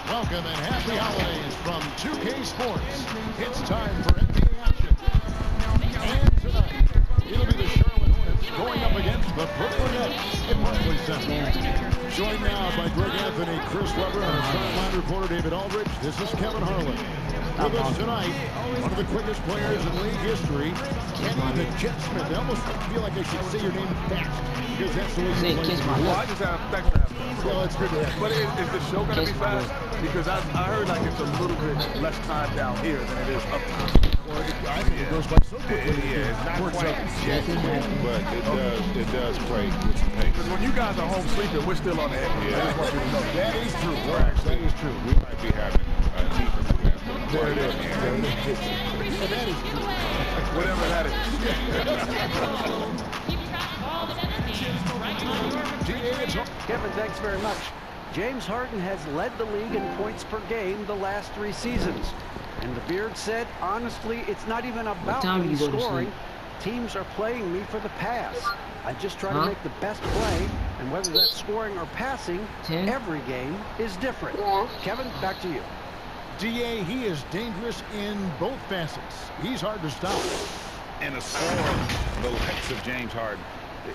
Welcome and happy holidays from 2K Sports. It's time for NBA action. And tonight, it'll be the Charlotte Hornets going up against the Brooklyn Nets in Barclays Center. Joined now by Greg Anthony, Chris Webber, and our sideline reporter David Aldrich. This is Kevin Harlan. With us tonight, one of the quickest players in league history, Kenny the Jet Smith. I almost feel like I should say your name fast, because that's the way you play. Well, I just have thanks for having me. Well, it's good to have you. But is the show going to be fast? Because I heard like it's a little bit less time down here than it is up there. Well, I think it goes by so quickly. It's not quite jet quick, but it does play with some pace. Because when you guys are home sleeping, we're still on the air. Yeah. I just want you to know. That is true. That is true. We might be having a deeper There it is. And that is true. Whatever that is. Kevin, thanks very much. James Harden has led the league in points per game the last 3 seasons. And the Beard said, honestly, it's not even about me scoring. Teams are playing me for the pass. I just try to make the best play, and whether that's scoring or passing, every game is different. Kevin, back to you. DA, he is dangerous in both facets. He's hard to stop. And a scorer, the likes of James Harden,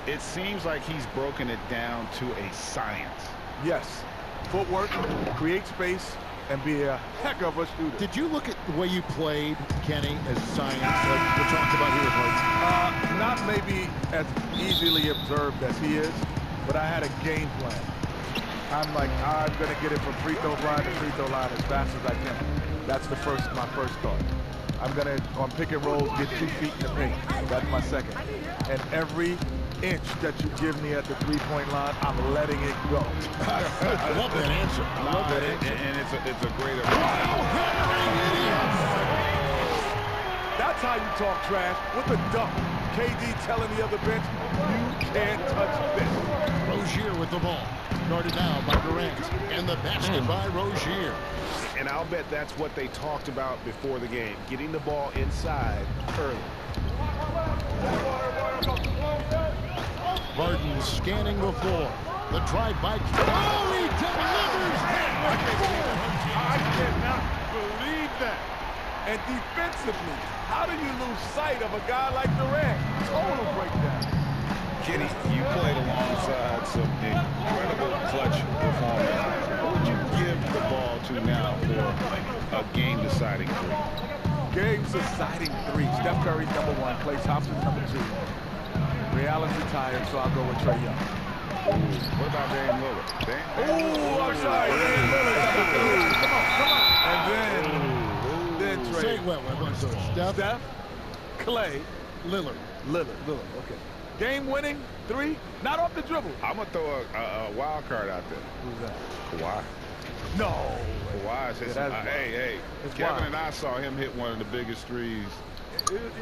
it seems like he's broken it down to a science. Yes. Footwork, create space, and be a heck of a shooter. Did you look at the way you played, Kenny, as science, like we talked about here with Harden? Not maybe as easily observed as he is, but I had a game plan. I'm like, I'm going to get it from free throw line to free throw line as fast as I can. That's my first thought. I'm going to, on pick and rolls, get 2 feet in the paint. That's my second. And every inch that you give me at the three-point line, I'm letting it go. I love that answer. I love that answer. And it's a great approach. That's how you talk trash with a dunk. KD telling the other bench, you can't touch this. Rozier with the ball. Guarded now by Durant. And the basket by Rozier. And I'll bet that's what they talked about before the game, getting the ball inside early. Harden scanning the floor. The drive by. Oh, he delivers. I cannot believe that. And defensively, how do you lose sight of a guy like Durant? Total breakdown. Kenny, you played alongside some incredible clutch performance. Who would you give the ball to now for a game-deciding 3? Game-deciding 3. Steph Curry's #1. Klay Thompson's #2. Real is retired, so I'll go with Trae Young. What about Dame Lillard? Oh, I'm sorry. Dame Lillard. Come on. And then Trae. Say what? Steph, Klay, Lillard. Okay. Game-winning 3, not off the dribble. I'm going to throw a wild card out there. Who's that? Kawhi. No. Kawhi says, hey, Kevin wild. and I saw him hit one of the biggest threes.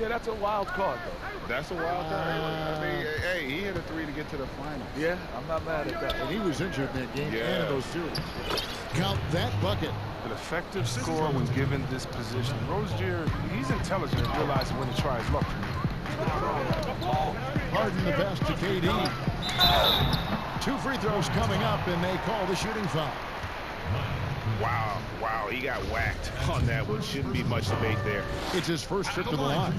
Yeah, that's a wild card, though. That's a wild card. I mean, hey, he hit a 3 to get to the finals. Yeah, I'm not mad at that. And he was injured in that game and those series. Count that bucket. An effective scorer when given this position. Rozier, he's intelligent and realizes when to try his luck. Harden the pass to KD. 2 free throws coming up, and they call the shooting foul. Wow, he got whacked on that one. Shouldn't be much debate there. It's his first trip to the line.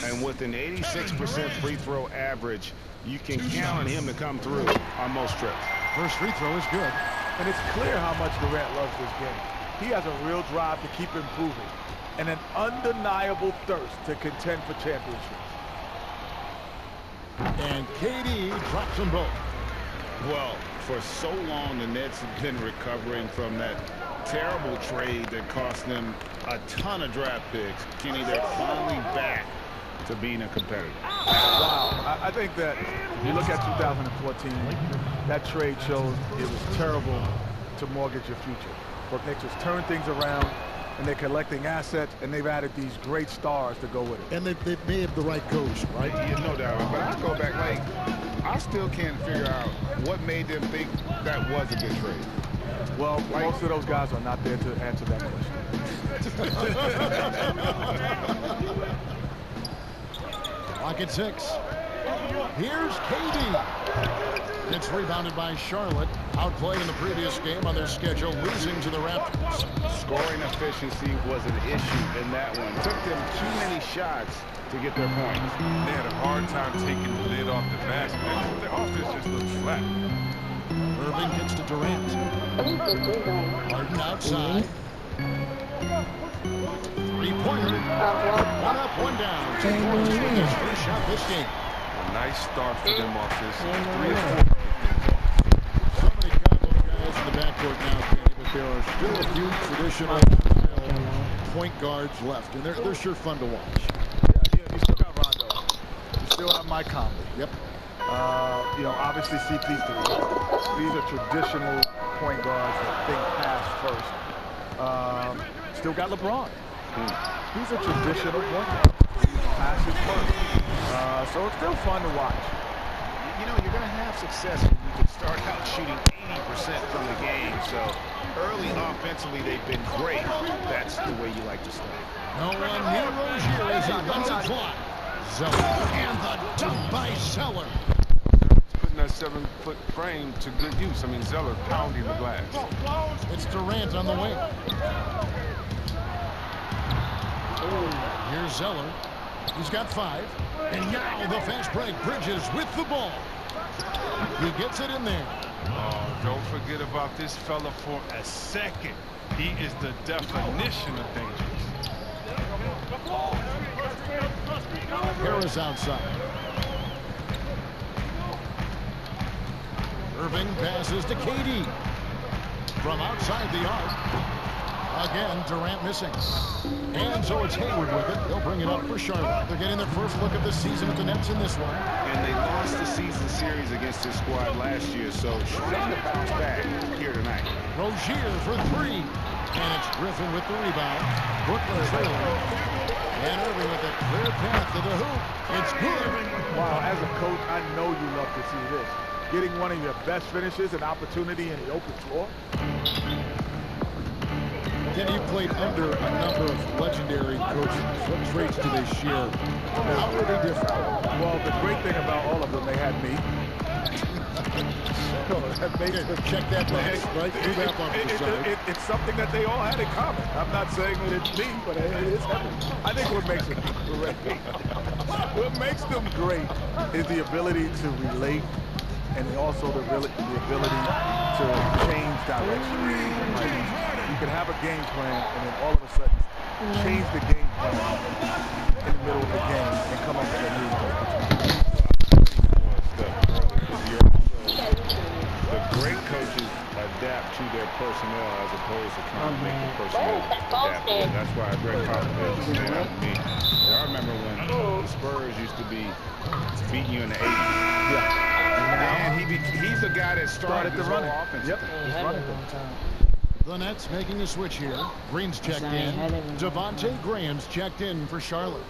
And with an 86% free throw average, you can count on him to come through on most trips. First free throw is good. And it's clear how much Durant loves this game. He has a real drive to keep improving and an undeniable thirst to contend for championships. And KD drops them both. Well, for so long, the Nets have been recovering from that terrible trade that cost them a ton of draft picks. Kenny, they're finally back to being a competitor. Wow. I think that if you look at 2014, that trade shows it was terrible to mortgage your future. But Knicks has turned things around, and they're collecting assets, and they've added these great stars to go with it. And they may have the right coach, right? Yeah, no doubt. But I go back, like, I still can't figure out what made them think that was a good trade. Well, most of those guys are not there to answer that question. Clock at 6. Here's KD. It's rebounded by Charlotte. Outplayed in the previous game on their schedule, losing to the Raptors. Scoring efficiency was an issue in that one. Took them too many shots to get their points. They had a hard time taking the lid off the basket. Their offense just looked flat. Irving gets to Durant. Harden outside. Three-pointer. One up, one down. Two points for his first shot this game. A nice start for them offensively. 3 or 4. So many combo guys in the backcourt now, Kenny, but there are still a few traditional point guards left, and they're sure fun to watch. Yeah, you still got Rondo. You still have Mike Conley. Yep. You know, obviously CP3. These are traditional point guards that think pass first. Still got LeBron. He's a traditional point guard. He passes first. So it's still fun to watch. You know, you're going to have success when you can start out shooting 80% from the game. So early offensively, they've been great. That's the way you like to start. No one near Rozier as he runs a clock. Zeller. And the dunk by Zeller. Putting that 7-foot frame to good use. I mean, Zeller pounding the glass. It's Durant on the wing. Here's Zeller. He's got 5. And now the fast break. Bridges with the ball. He gets it in there. Oh, don't forget about this fella for a second. He is the definition of dangerous. Harris outside. Irving passes to KD. From outside the arc. Again, Durant missing. And so it's Hayward with it. They'll bring it up for Charlotte. They're getting their first look at the season at the Nets in this one. And they lost the season series against this squad last year, so trying to bounce back here tonight. Rozier for 3. And it's Griffin with the rebound. Brooklyn trailing. And Irving with a clear path to the hoop. It's good. Wow, as a coach, I know you love to see this. Getting one of your best finishes, an opportunity in the open floor. Kenny, you played under a number of legendary coaches. What traits do they share? How are they different? Well, the great thing about all of them, they had me. So that makes them check that box, right? Do that box. It's something that they all had in common. I'm not saying that it's me, but it is. I think what makes them great, what makes them great is the ability to relate and also the ability to change direction. Like, you can have a game plan and then all of a sudden change the game plan in the middle of the game and come up with a new one. The great coaches adapt to their personnel as opposed to trying to make the personnel adapt. And that's why Greg Popovich stand out to me. I remember when the Spurs used to be beating you in the 80s. Yeah. And he's the guy that started the run offense. Yep. The Nets making a switch here. Green's checked in. Devontae Graham's checked in for Charlotte.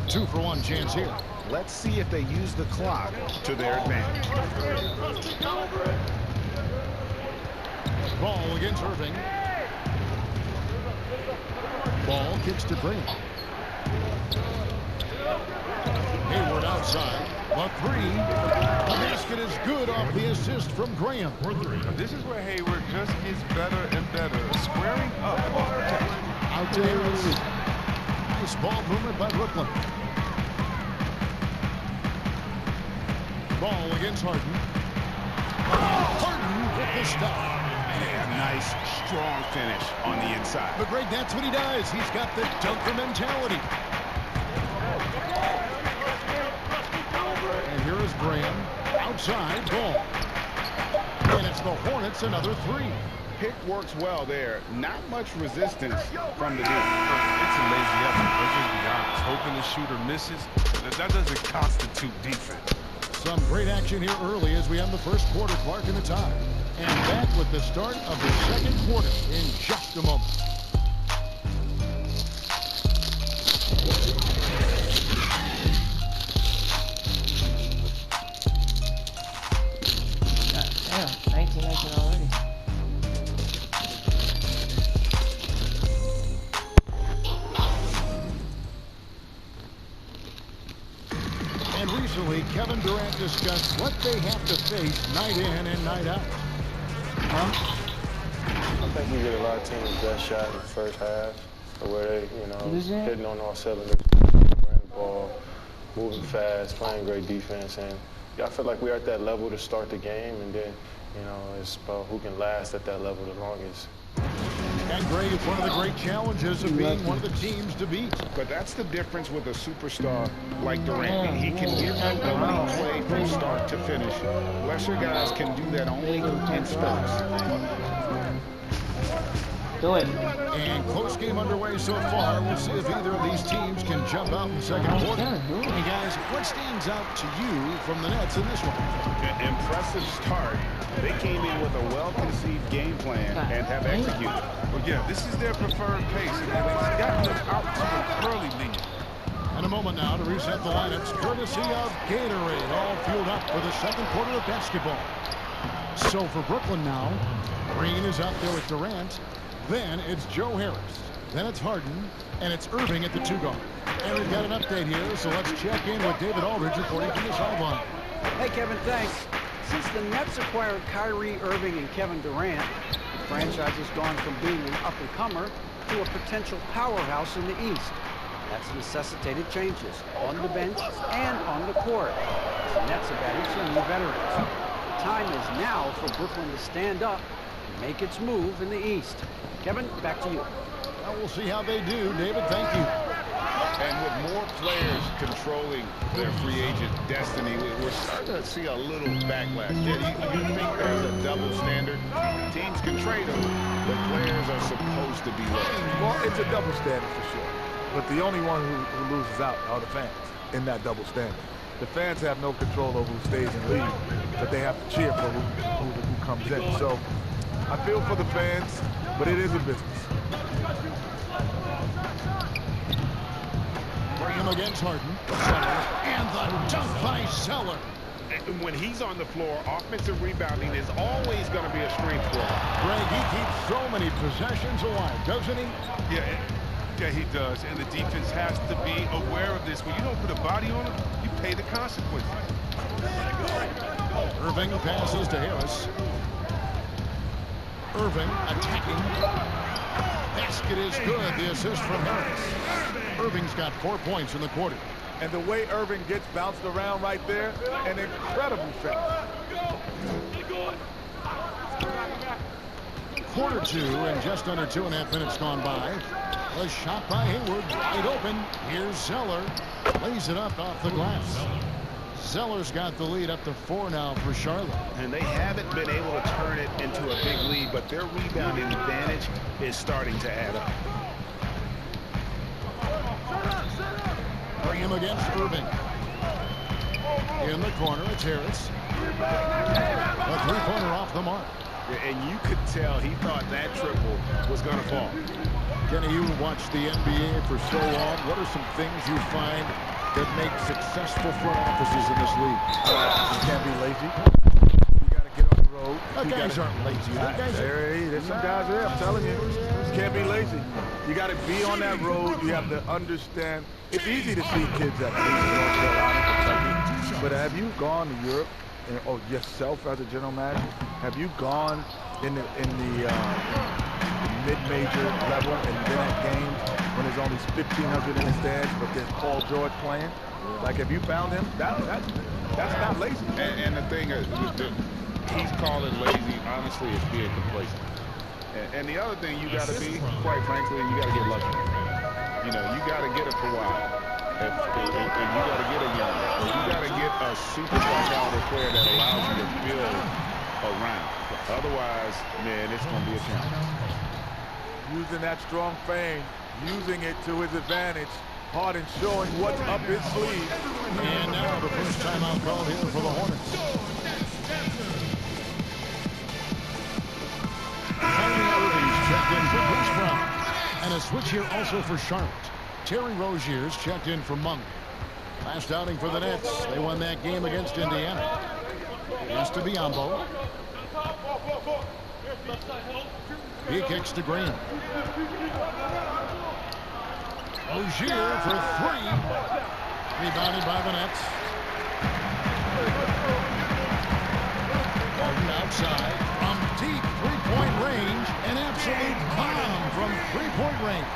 2-for-1 chance here. Let's see if they use the clock to their advantage. Ball against Irving. Ball kicks to Green. Hayward outside. A 3. The basket is good off the assist from Graham. This is where Hayward just gets better and better. Squaring up. Out to Harris. Nice ball movement by Brooklyn. Ball against Harden. Harden with the stop. And a nice, strong finish on the inside. But Greg, that's what he does. He's got the dunker mentality. And here is Graham. Outside, ball. And it's the Hornets, another 3. Pick works well there. Not much resistance from the defense. It's a lazy effort. Let's just be honest. Hoping the shooter misses, that doesn't constitute defense. Some great action here early as we have the first quarter clock in the tie. And back with the start of the second quarter in just a moment. Damn, 19 already. And recently, Kevin discuss what they have to face night in and night out. I think we get a lot of teams' best shot in the first half, so where they, hitting on all cylinders, running the ball, moving fast, playing great defense, and I feel like we're at that level to start the game, and then, it's about who can last at that level the longest. And Greg, it's one of the great challenges of being one of the teams to beat. But that's the difference with a superstar like Durant. He can give you a play from start to finish. Lesser guys can do that only in spurts. Do it. And close game underway so far. We'll see if either of these teams can jump out in the second quarter. Hey guys, what stands out to you from the Nets in this one? An impressive start. They came in with a well-conceived game plan and have executed. Well, yeah, this is their preferred pace. And they've gotten them out to the early lead. And a moment now to reset the lineups, courtesy of Gatorade, all fueled up for the second quarter of basketball. So for Brooklyn now, Green is out there with Durant. Then it's Joe Harris. Then it's Harden. And it's Irving at the 2-guard. And we've got an update here, so let's check in with David Aldridge reporting from the sideline. Hey, Kevin, thanks. Since the Nets acquired Kyrie Irving and Kevin Durant, the franchise has gone from being an up-and-comer to a potential powerhouse in the East. That's necessitated changes on the bench and on the court. The Nets have added some new veterans. The time is now for Brooklyn to stand up and make its move in the East. Kevin, back to you. Well, we'll see how they do. David, thank you. And with more players controlling their free agent destiny, we're starting to see a little backlash. Yeah, you think there's a double standard? Teams can trade them, but players are supposed to be low. Well, it's a double standard for sure. But the only one who loses out are the fans in that double standard. The fans have no control over who stays in league, but they have to cheer for who comes in. So I feel for the fans, but it is a business. Him against Harden. And the dunk by Zeller. When he's on the floor, offensive rebounding is always going to be a strength for him. Greg, he keeps so many possessions alive, doesn't he? Yeah, he does. And the defense has to be aware of this. When you don't put a body on him, you pay the consequences. Irving passes to Harris. Irving attacking. Basket is good. The assist from Harris. Irving's got 4 points in the quarter. And the way Irving gets bounced around right there, an incredible finish. Quarter 2 and just under 2.5 minutes gone by. A shot by Hayward, wide open. Here's Zeller. Lays it up off the glass. Zeller's got the lead up to 4 now for Charlotte. And they haven't been able to turn it into a big lead, but their rebounding advantage is starting to add up. Bring him against Irving. In the corner, it's Harris. A three-pointer off the mark. And you could tell he thought that triple was going to fall. Kenny, you watched the NBA for so long. What are some things you find that make successful front offices in this league? You can't be lazy. You got to get on the road. Guys aren't lazy. There's some guys there, I'm telling you. You can't be lazy. You got to be on that road. You have to understand. It's easy to see kids at North Carolina, Kentucky. But have you gone to Europe, or yourself as a general manager, have you gone in the mid-major level and been at games when there's only 1,500 in the stands, but there's Paul George playing? Like, have you found him? That's not lazy. And the thing is, he's calling lazy, honestly, is being complacent. And the other thing you got to be, quite frankly, you got to get lucky. You got to get a Kawhi. And you got to get a Young. You got to get a superstar caliber player that allows you to build around. Otherwise, man, it's going to be a challenge. Using that strong frame, using it to his advantage. Harden showing what's up his sleeve. And now the first timeout call here for the Hornets. Kyrie Irving's checked in for Bruce Brown. And a switch here also for Charlotte. Terry Rozier's checked in for Monk. Last outing for the Nets. They won that game against Indiana. Has to be Biombo. He kicks to Green. Rozier for 3. Rebounded by the Nets. Harden outside from deep three-point range. An absolute bomb from three-point range.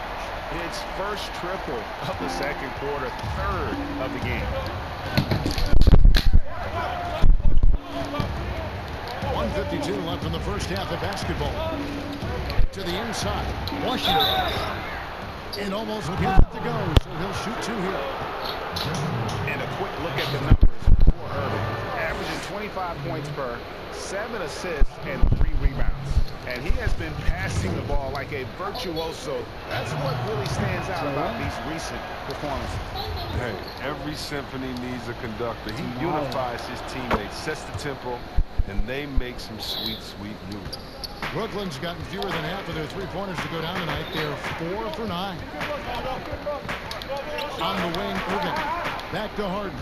His first triple of the second quarter, third of the game. 1:52 left in the first half of basketball. To the inside. Washington. And almost a minute to go, so he'll shoot two here. And a quick look at the numbers for Irving. Averaging 25 points per, 7 assists, and 3 rebounds. And he has been passing the ball like a virtuoso. That's what really stands out about these recent performances. Hey, every symphony needs a conductor. He unifies his teammates, sets the tempo, and they make some sweet, sweet music. Brooklyn's gotten fewer than half of their three-pointers to go down tonight. They're 4 for 9. On the wing, Irving. Back to Harden.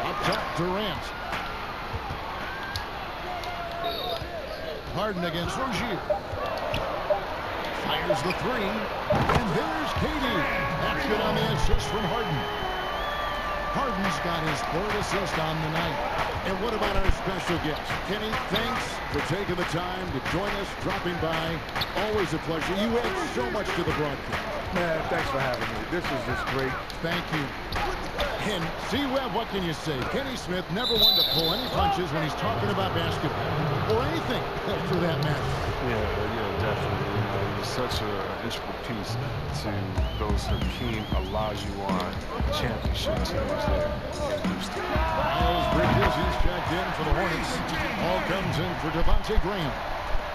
Up top, Durant. Harden against Rozier. Fires the three. And there's KD. That's good on the assist from Harden. Harden's got his 3rd assist on the night. And what about our special guest? Kenny, thanks for taking the time to join us, dropping by. Always a pleasure. You add so much to the broadcast. Man, thanks for having me. This is just great. Thank you. And C-Web, what can you say? Kenny Smith never one to pull any punches when he's talking about basketball. Or anything, for that matter. Yeah, definitely. You know, he's such an integral piece to those Hakeem Olajuwon championship teams there in Houston. Miles Bridges, he's checked in for the Hornets. All comes in for Devontae Graham.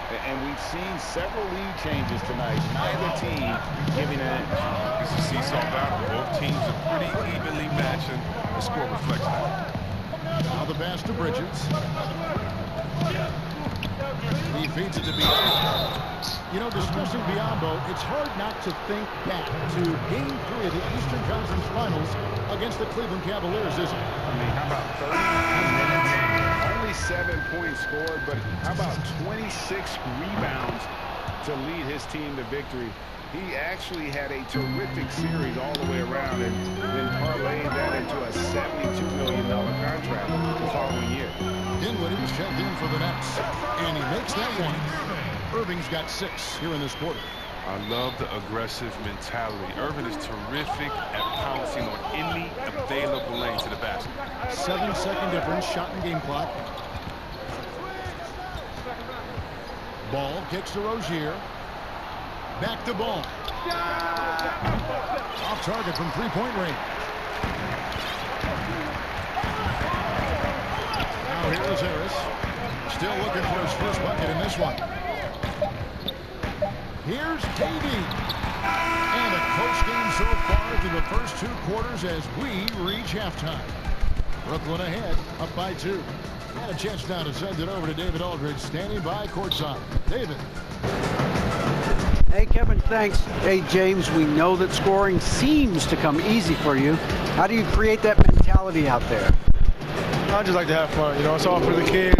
And we've seen several lead changes tonight. Neither team giving an edge. It's a seesaw battle. Both teams are pretty evenly matching. The score reflects that. Now the pass to Bridges. He feeds it to Biombo. You know, discussing Biombo, it's hard not to think back to Game 3 of the Eastern Conference Finals against the Cleveland Cavaliers, isn't it? I mean, how about 30 minutes? Only 7 points scored, but how about 26 rebounds to lead his team to victory? He actually had a terrific series all the way around and then parlayed that into a $72 million contract the following year. Dinwiddie's checked in for the Nets, and he makes that one. Irving's got 6 here in this quarter. I love the aggressive mentality. Irving is terrific at pouncing on any available lane to the basket. 7-second difference, shot and game clock. Ball kicks to Rozier. Back to Ball. Off target from three-point range. Now here's Harris. Still looking for his first bucket in this one. Here's KD. And a close game so far through the first 2 quarters as we reach halftime. Brooklyn ahead, up by 2. Got a chance now to send it over to David Aldridge, standing by courtside. David. Hey, Kevin, thanks. Hey, James, we know that scoring seems to come easy for you. How do you create that mentality out there? I just like to have fun. You know, it's all for the kids.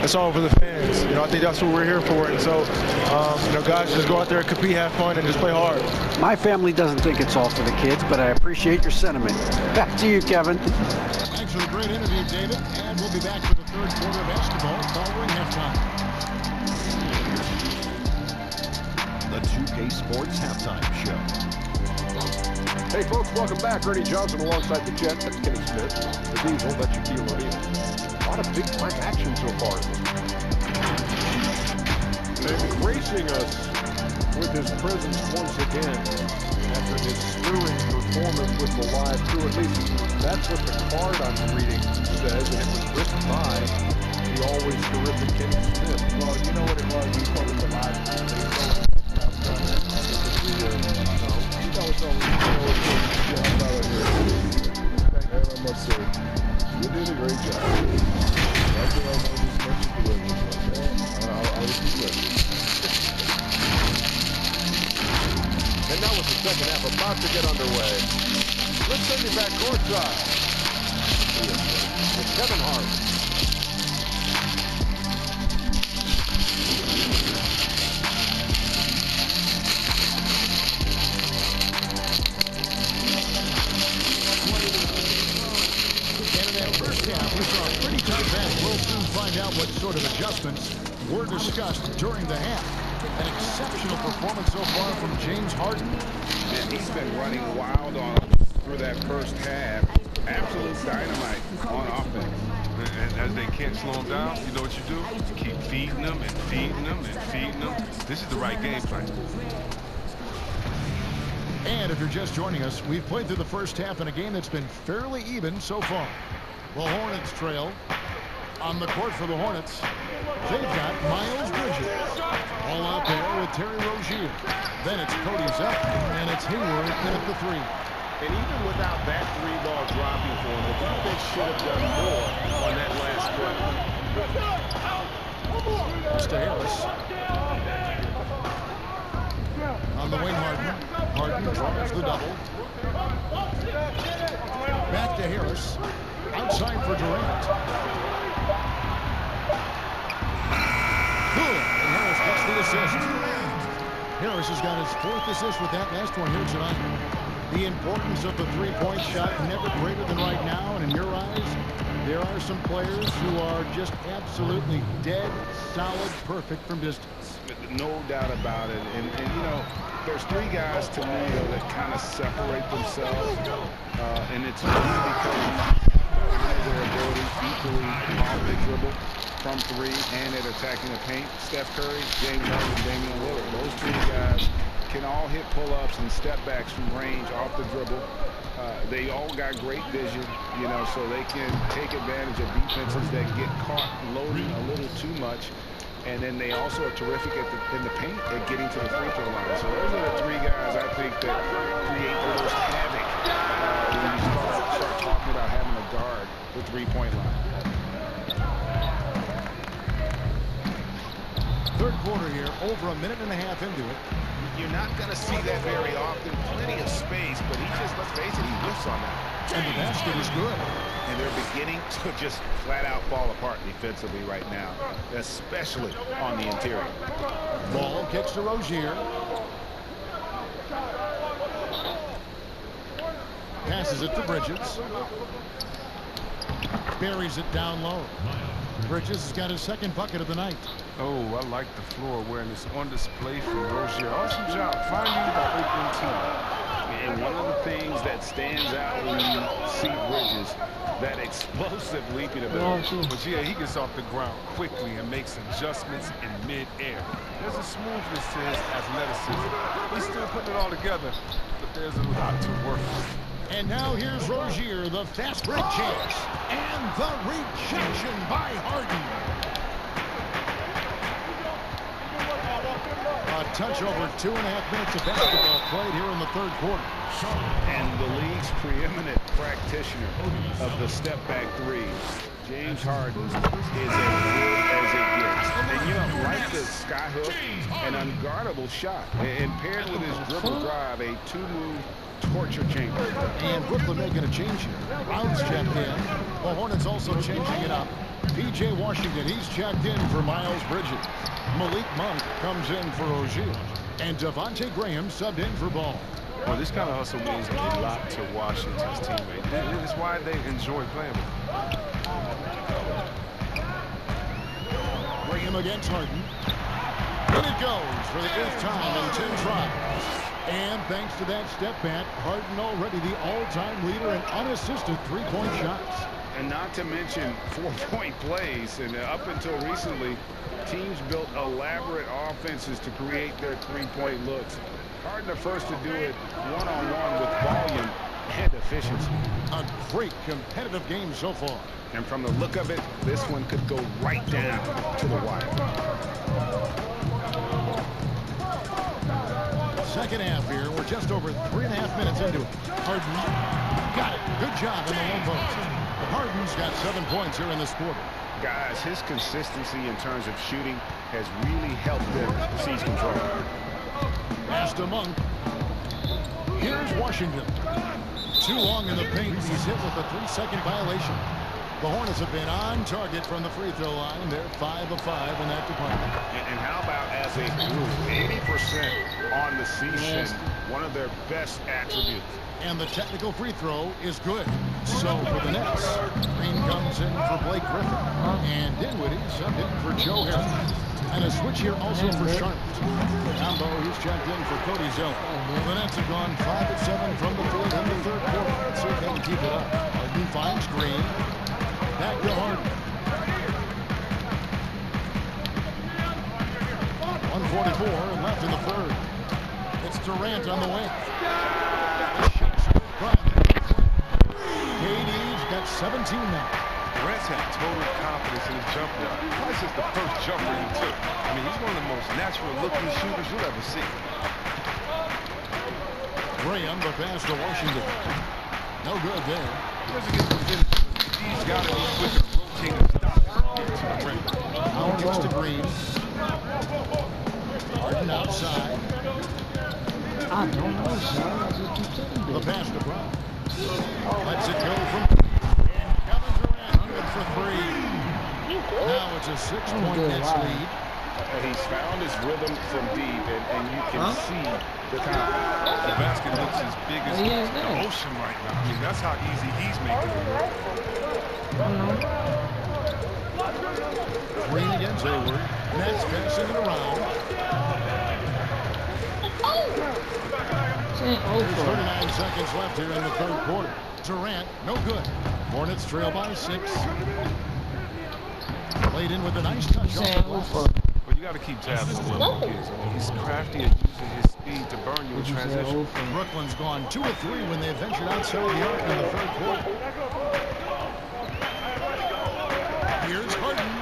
It's all for the fans. You know, I think that's what we're here for. And so, you know, guys, just go out there, compete, have fun, and just play hard. My family doesn't think it's all for the kids, but I appreciate your sentiment. Back to you, Kevin. Thanks for the great interview, David. And we'll be back for the 3rd quarter of basketball following halftime. The 2K Sports Halftime Show. Hey folks, welcome back. Ernie Johnson alongside the Jet. That's Kenny Smith. The Diesel, that's Shaquille O'Neal. A lot of big-time action so far. And gracing us with his presence once again after his stirring performance with the live crew. At least that's what the card I'm reading says, and it was written by the always terrific Kenny Smith. Well, you know what it was? He called it the live crew. I must say, you did a great job. That's what I know this much to do with. I'll keep it. And now with the second half about to get underway, let's send you back courtside with Kevin Hart. We'll soon find out what sort of adjustments were discussed during the half. An exceptional performance so far from James Harden. And he's been running wild on through that first half. Absolute dynamite on offense. And as they can't slow him down, you know what you do? You keep feeding them and feeding them and feeding them. This is the right game plan. And if you're just joining us, we've played through the first half in a game that's been fairly even so far. The Hornets trail. On the court for the Hornets, they've got Miles Bridges. All out there with Terry Rozier. Then it's Cody's up, and it's Hayward in at the three. And even without that three ball dropping for him, the defense should have done more on that last play. To Harris. On the wing, Harden. Harden draws the double. Back to Harris. Outside for Durant. Good. And Harris gets the assist. Harris has got his 4th assist with that last one here tonight. The importance of the three-point shot never greater than right now. And in your eyes, there are some players who are just absolutely dead, solid, perfect from distance. No doubt about it. And you know, there's 3 guys to me that kind of separate themselves. And it's only because their ability equally off the dribble from 3 and at attacking the paint. Steph Curry, James Harden, Damian Lillard. Those 3 guys can all hit pull-ups and step-backs from range off the dribble. They all got great vision, you know, so they can take advantage of defenses that get caught loading a little too much. And then they also are terrific in the paint at getting to the free throw line. So those are the 3 guys I think that create the most havoc when you start talking about having a guard the three-point line. Third quarter here, over a minute and a half into it. You're not going to see that very often. Plenty of space, but he just, let's face it, he whiffs on that. And the basket is good. And they're beginning to just flat out fall apart defensively right now, especially on the interior. Ball kicks to Rozier. Passes it to Bridges. Buries it down low. Bridges has got his 2nd bucket of the night. Oh, I like the floor awareness on display from Rozier. Awesome job finding the open team. And one of the things that stands out when you see Bridges, that explosive leaping ability. But yeah, he gets off the ground quickly and makes adjustments in mid-air. There's a smoothness to his athleticism. He's still putting it all together, but there's a lot to work with. And now here's Rozier, the fast break chance. And the rejection by Harden. A touch over 2.5 minutes of basketball played here in the third quarter. And the league's preeminent practitioner of the step-back 3, James Harden, is as good as it gets. And you know, like the skyhook, an unguardable shot. And paired with his dribble drive, a 2-move torture chamber. And Brooklyn making a change here. Brown's checked in. The Hornets also changing it up. P.J. Washington, he's checked in for Miles Bridges. Malik Monk comes in for Rozier. And Devontae Graham subbed in for Ball. Well, this kind of hustle means a lot to Washington's teammate. It's why they enjoy playing with him. Graham against Harden. And it goes for the 8th time in 10 tries. And thanks to that step back, Harden already the all-time leader in unassisted three-point shots. And not to mention 4-point plays. And up until recently, teams built elaborate offenses to create their three-point looks. Harden the first to do it one-on-one with volume and efficiency. A great competitive game so far. And from the look of it, this one could go right down to the wire. Second half here. We're just over 3.5 minutes into it. Harden got it. Good job in the one post. Harden's got 7 points here in this quarter. Guys, his consistency in terms of shooting has really helped them seize control. Pass to Monk. Here's Washington. Too long in the paint. He's hit with a 3-second violation. The Hornets have been on target from the free throw line. They're 5 of 5 in that department. And how about as a group, 80% on the season, one of their best attributes. And the technical free throw is good. So for the Nets, Green comes in for for Blake Griffin. And Dinwiddie subbed in for Joe Harris. And a switch here also for Charlotte. Biombo, he's checked in for Cody Zeller. The Nets have gone 5 of 7 from the field in the third quarter. Let's see if they can keep it up. Harden finds Green. Back to Harden. 1:44 left in the third. It's Durant on the wing. KD's got 17 now. Durant's had total confidence in his jump shot. Probably since the first jumper he took. I mean, he's one of the most natural-looking shooters you'll ever see. Graham, the pass to Washington. No good there. He doesn't get the finish. He's got to be quicker, rotating the stop to the rim. Now gets to Green. Harden outside. I don't know, son. I just keep saying The that. pass to Brown. Lets it go from and Kevin Durant good for three. Now it's a 6-point Nets lead. And he's found his rhythm from deep, and you can see the confidence. The basket looks as big as the ocean right now. I mean, that's how easy he's making it work. Green against Hayward. Nets passing it around. There's 39 seconds left here in the third quarter. Durant, no good. Hornets trail by 6. Played in with a nice touch off the glass. But you got to keep tabs on little kids. I mean, he's crafty at using his speed to burn you in transition. Brooklyn's gone 2 of 3 when they ventured outside the arc in the third quarter. Here's Harden.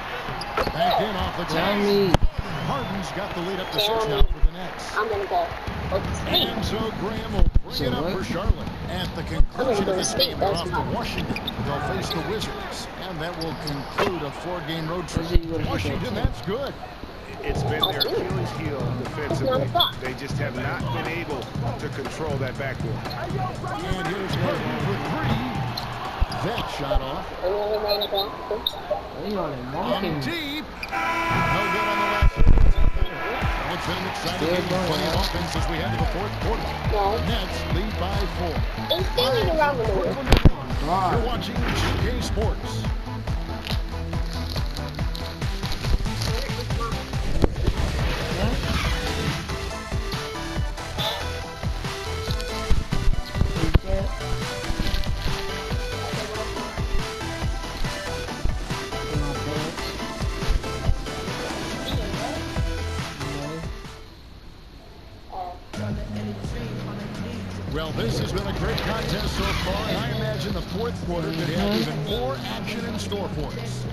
Back in off the glass. Harden's got the lead up to 6 now for the Nets. I'm gonna go. And so Graham will bring it up for Charlotte. At the conclusion of this game, they're off to Washington. They'll face the Wizards. And that will conclude a 4-game road trip. Washington, that's good. It's been their Achilles heel defensively. They just have not been able to control that backcourt. And here's Harden for 3. That shot off. Deep. No good on the last. It's been an exciting game. Plenty of offense as we head to the fourth quarter. Nets lead by 4. It's standing around the room. You're watching 2K Sports. Well, this has been a great contest so far, and I imagine the fourth quarter could have even more action in store for us.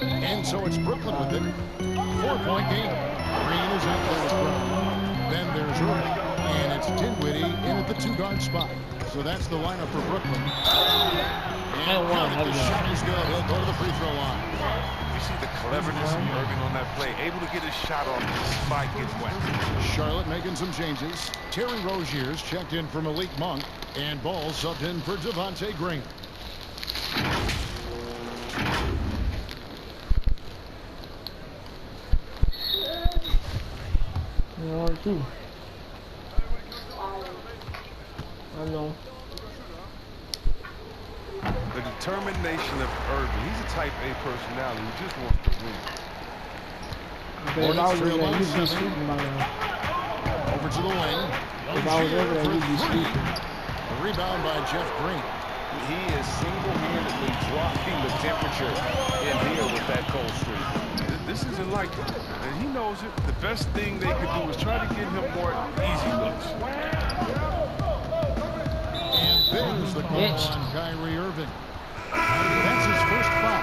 And so it's Brooklyn with it. 4-point game. Green is out there with Brown. Then there's Irving, and it's Dinwiddie in at the 2-guard spot. So that's the lineup for Brooklyn. And the shot is good. He'll go to the free throw line. You see the cleverness of Irving on that play, able to get his shot off despite getting wet. Charlotte making some changes. Terry Rozier's checked in for Malik Monk, and Ball subbed in for Devontae Green. I know. The determination of Irving. He's a type A personality who just wants to win. Hornets trail by 7. Over to the wing. If I was over there, you'd be speaking. A rebound by Jeff Green. He is single-handedly dropping the temperature in here with that cold streak. This isn't like him, and he knows it. The best thing they could do is try to get him more easy looks. And there's the call on Kyrie Irving. That's his first foul.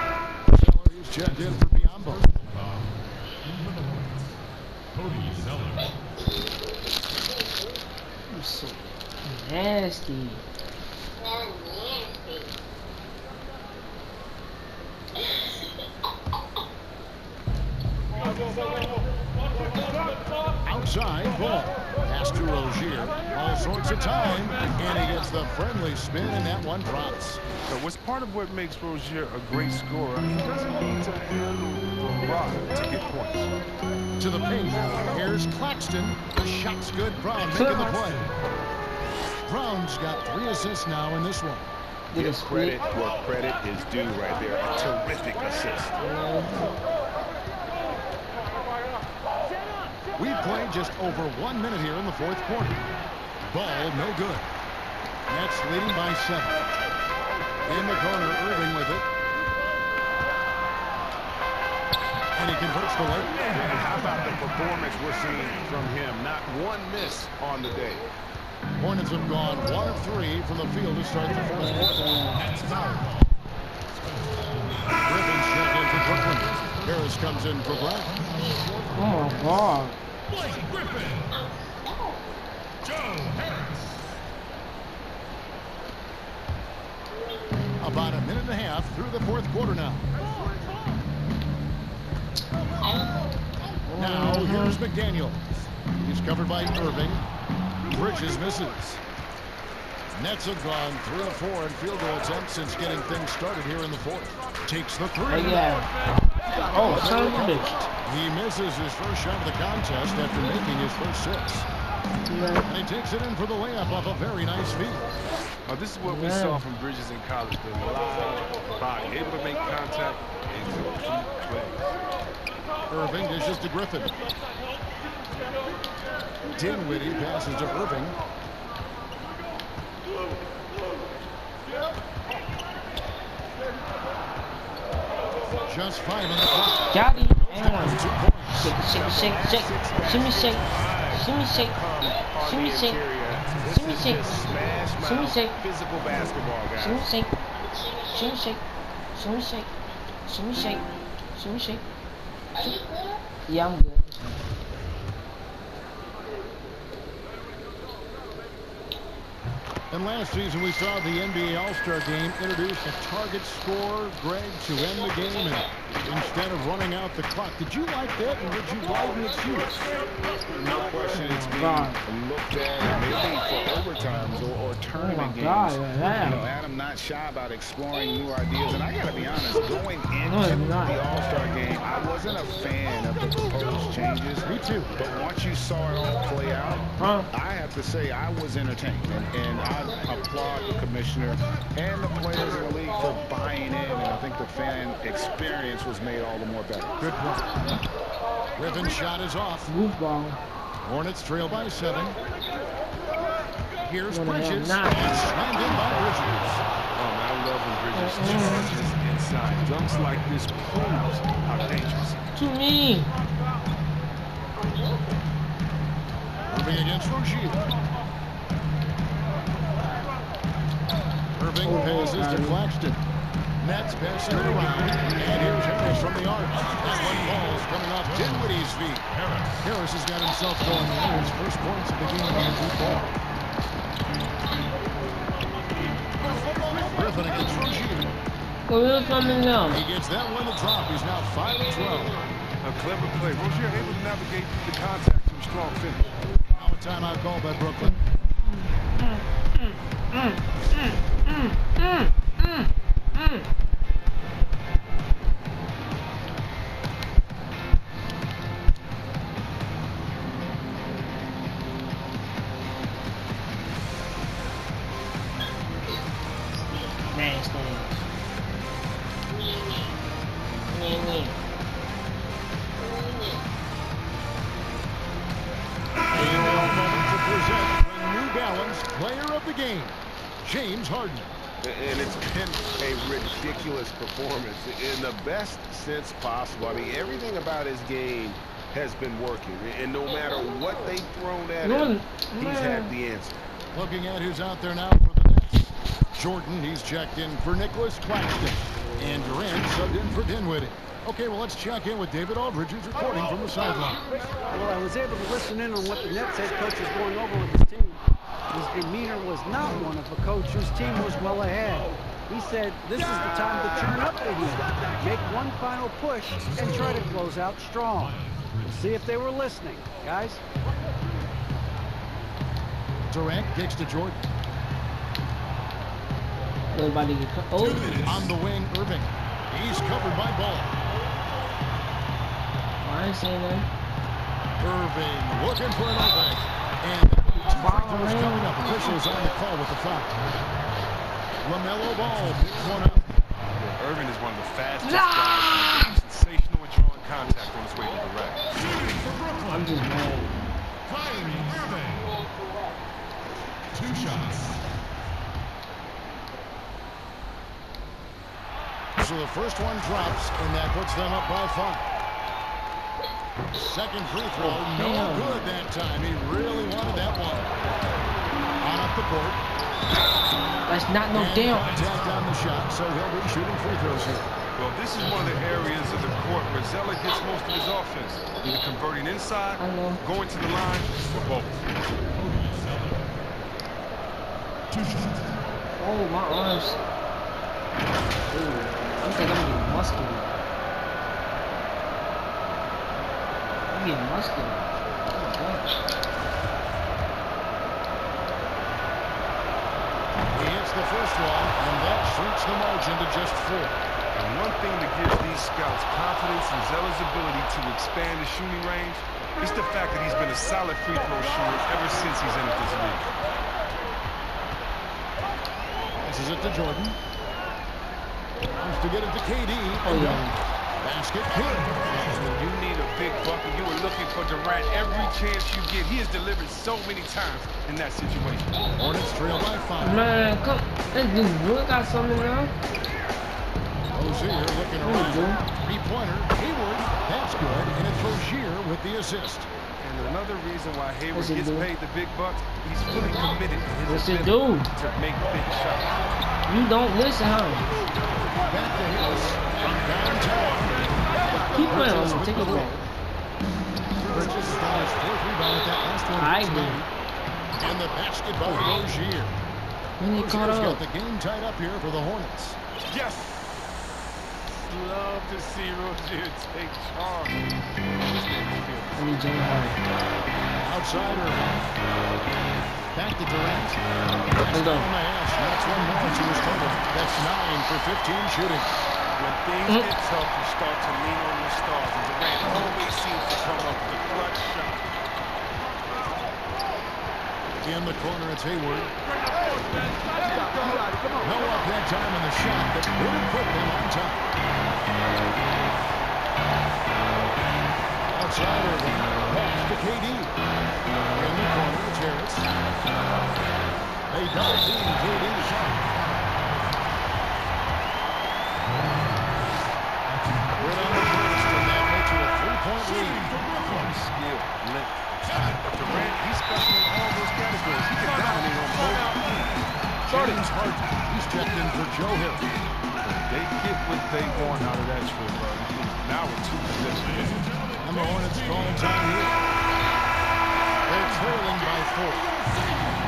Zeller is checked in for Biombo. You're so nasty. Outside, Ball. Pass to Rozier. All sorts of time. And he gets the friendly spin, and that one drops. So what's part of what makes Rozier a great scorer, he doesn't need to handle the rock to get points. To the paint. Here's Claxton. The shot's good. Brown making the play. Brown's got 3 assists now in this one. Give credit where credit is due right there. A terrific assist. We've played just over 1 minute here in the 4th quarter. Ball no good. Nets leading by 7. In the corner, Irving with it. And he converts the layup. And how about the performance we're seeing from him? Not one miss on the day. Hornets have gone 1 of 3 from the field to start the 4th quarter. That's foul. Griffin's check in for Brooklyn. Harris comes in for Brown. Oh, my God. Blake Griffin. Joe Harris. About a minute and a half through the 4th quarter now. Now here's McDaniel. He's covered by Irving. Bridges misses. Nets have gone 3 of 4 in field goal attempts since getting things started here in the 4th. Takes the 3. Oh, yeah. Oh, son of a bitch. He misses his first shot of the contest after making his first 6. And he takes it in for the layup off a very nice feed. This is what we saw from Bridges in college. The live body, able to make contact and complete plays. Irving dishes to Griffin. Dinwiddie passes to Irving. Just 5 on the clock. Got him. Shake. Shimmy shake. Physical basketball, guys. Shimmy shake. Yeah, I'm good. And last season we saw the NBA All-Star Game introduce a target scorer, Greg, to end the game, and instead of running out the clock. Did you like that, and did you widen its use? No question, it's being looked at maybe for overtimes or tournament games. Adam not shy about exploring new ideas, and I got to be honest, going into the All-Star Game, I wasn't a fan of the proposed changes. Me too. But once you saw it all play out, I have to say I was entertained, and I applaud the commissioner and the players in the league for buying in, and I think the fan experience was made all the more better. Good point. Griffin's shot is off. Hornets trail by 7. Here's Bridges. Slammed in by Bridges. I love when Bridges charges inside. Dunks like this proves how dangerous. To me. Irving against Rozier. Irving passes to Claxton. Nets passing it around. And here's Harris from the arc. That one ball's coming off Dinwiddie's feet. Harris has got himself going there. His first points of the game on the deep ball. Griffin against Rozier. He gets that one to drop. He's now 5 of 12. A clever play. Rozier able to navigate the contact to a strong finish. Now a timeout call by Brooklyn. Player of the game, James Harden. And it's been a ridiculous performance in the best sense possible. I mean, everything about his game has been working. And no matter what they've thrown at him, he's had the answer. Looking at who's out there now for the Nets. Jordan, he's checked in for Nicholas Claxton. And Durant subbed in for Dinwiddie. Okay, well, let's check in with David Aldridge, who's reporting from the sideline. Well, I was able to listen in on what the Nets head coach was going over with his team. His demeanor was not one of a coach whose team was well ahead. He said, this is the time to turn up the heat, make one final push, and try to close out strong. We'll see if they were listening, guys. Durant kicks to Jordan. Everybody get on the wing, Irving. He's covered by Ball. I ain't saying that. Irving looking for an opening. And Free throws coming up. Officials on the call with the foul. LaMelo Ball picks one up. Irvin is one of the fastest guys. Sensational at drawing contact on his way to the rack. I'm just mad. Kyrie Irving. 2 shots. So the first one drops, and that puts them up by 5. Second free throw, no good that time. He really wanted that one. On up the court. That's not no damn. Contact on the shot, so he'll be shooting free throws here. Well, this is one of the areas of the court where Zeller gets most of his offense. Either converting inside, going to the line, or both. 2 shots. Oh, my arms. Ooh, I think I'm getting muscular. I'm getting muscular. Oh my gosh. He hits the first one, and that shrinks the margin to just 4. And one thing that gives these scouts confidence in Zeller's ability to expand the shooting range is the fact that he's been a solid free throw shooter ever since he's entered this league. Passes it to Jordan. Wants to get it to KD. Oh, yeah. Basket good. You need a big bucket. You were looking for Durant every chance you get. He has delivered so many times in that situation. Hornets trail by 5. Man, come. This dude really got something now. Rozier looking around. 3-pointer. Hayward. That's good. And it's Rozier with the assist. And another reason why Hayward gets paid the big bucks, he's fully committed to his What's it ability do? to make big shots. You don't listen, huh? Back to Hillis from downtown. Keep playing on him. Take it away. Bridges got his 4th rebound at that last one. I agree. And the basket by Rozier. When he caught Rozier's up. got the game tied up here for the Hornets. Yes! Love to see Rozier take charge. I need James Harden. Outsider. Back to Durant. Hold on. That's one more to his total. That's 9 for 15 shooting. When things get tough, you start to lean on your stars. And Durant always seems to come up with a clutch shot. In the corner, it's Hayward. No up that time in the shot, but wouldn't put them on top. Outsider, pass to KD. In the corner, it's Harris. They double team KD. Right on the first, and that makes it a 3-point lead. Skill, length, Durant, he's special in all those categories. He can dominate on both. James Harden, he's checked in for Joe Hill. They get what they want out of that trip, bro. Now we're 2 possessions. And the Hornets calling time here. They're trailing by 4.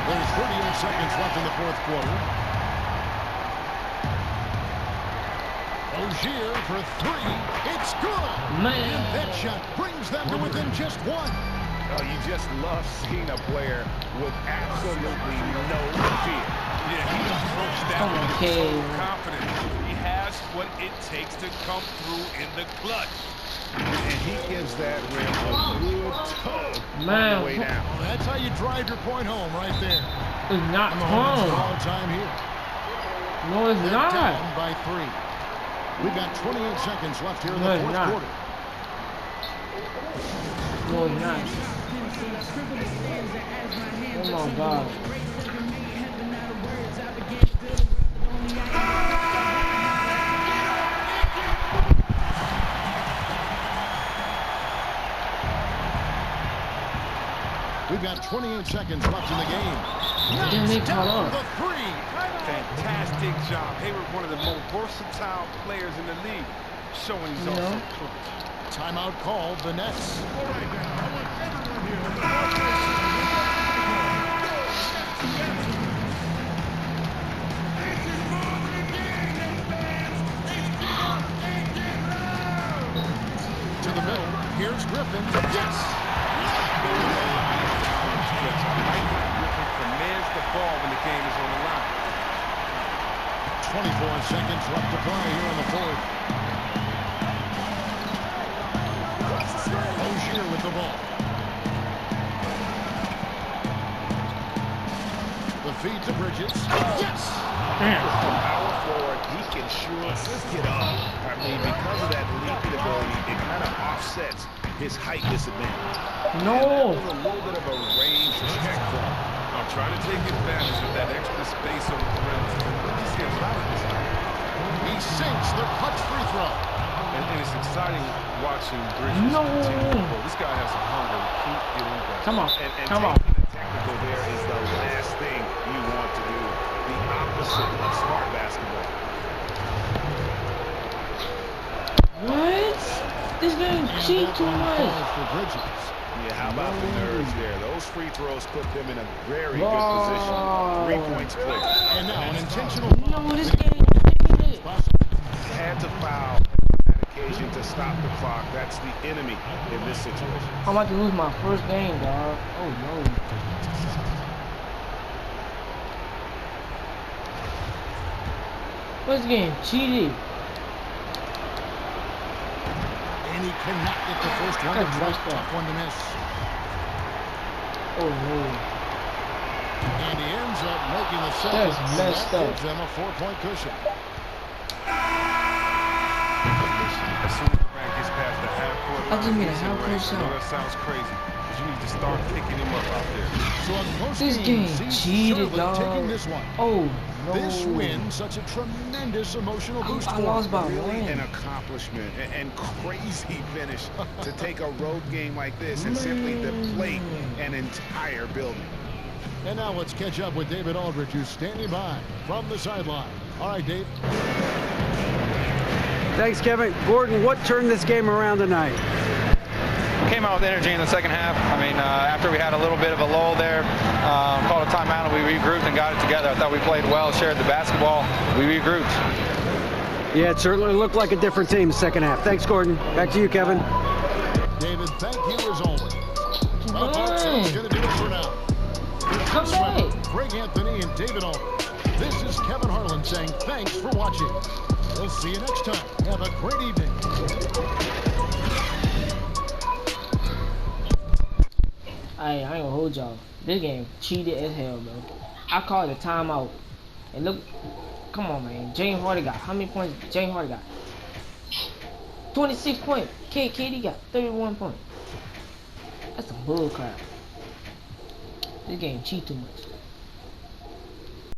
There's 38 seconds left in the 4th quarter. Rozier for 3. It's good. Man. And that shot brings them to within just 1. Oh, you just love seeing a player with absolutely no fear. Yeah, he approached that with Okay. confidence. He has what it takes to come through in the clutch. And he gives that rim a good tug on Man. the way down. Well, that's how you drive your point home right there. It's not And the Hornets home. all time here. No, it's They're not. down by 3. We've got 28 seconds left here in the 4th quarter. No, it's not. Oh my God. We've got 28 seconds left in the game. Then they caught up. The 3. Fantastic job. Hayward, one of the most versatile players in the league, showing he's also clutch. Timeout called, the Nets. To the middle, here's Griffin. Yes! Griffin commands the ball when the game is on the line. 24 seconds left to play here in the 4th. Rozier with the ball. feed to Bridges. Yes! Power forward, he can sure get up. I mean, because of that leaping ability, it kind of offsets his height disadvantage. No. And that was a little bit of a range check for him. I'm trying to take advantage of that extra space on the perimeter. You see a lot of this. He sinks the clutch free throw. And it's exciting watching Bridges continue to grow. This guy has some hunger to keep getting better. Come on. And Come on. taking the technical there is the last thing you want to do. The opposite of smart basketball. What? This game cheat too much. For Bridges. Yeah, how about the nerves there? Those free throws put them in a very good position. 3 points clear. And now an intentional No, this game is had to foul on that occasion to stop the clock. That's the enemy in this situation. I'm about to lose my first game, dog. Oh no. What's game? Cheated. And he cannot get the first one. That's messed up. Tough one to miss. Oh no. And he ends up making the second. That's messed that up. gives them a 4-point cushion. As soon as the man gets past the half-court line, I just made a he's in half-court range. I know shot. that sounds crazy, but you need to start picking him up out there. So a close This game game sees cheated, Charlotte dog. taking this one. Oh no. This win, such a tremendous emotional boost I for lost them. by Really an one. accomplishment and crazy finish to take a road game like this and simply deflate an entire building. And now let's catch up with David Aldridge, who's standing by from the sideline. All right, Dave. Thanks, Kevin. Gordon, what turned this game around tonight? Came out with energy in the second half. I mean, after we had a little bit of a lull there, called a timeout and we regrouped and got it together. I thought we played well, shared the basketball. We regrouped. Yeah, it certainly looked like a different team the second half. Thanks, Gordon. Back to you, Kevin. David, thank you as always. Well, folks, that's going to do it for now. Come back. Greg Anthony and David Aldridge. This is Kevin Harlan saying thanks for watching. We'll see you next time. Have a great evening. I ain't gonna hold y'all. This game cheated as hell, bro. I called a timeout. And look, come on, man. James Harden got how many points? James Harden got 26 points. KD got 31 points. That's some bull crap. This game cheat too much.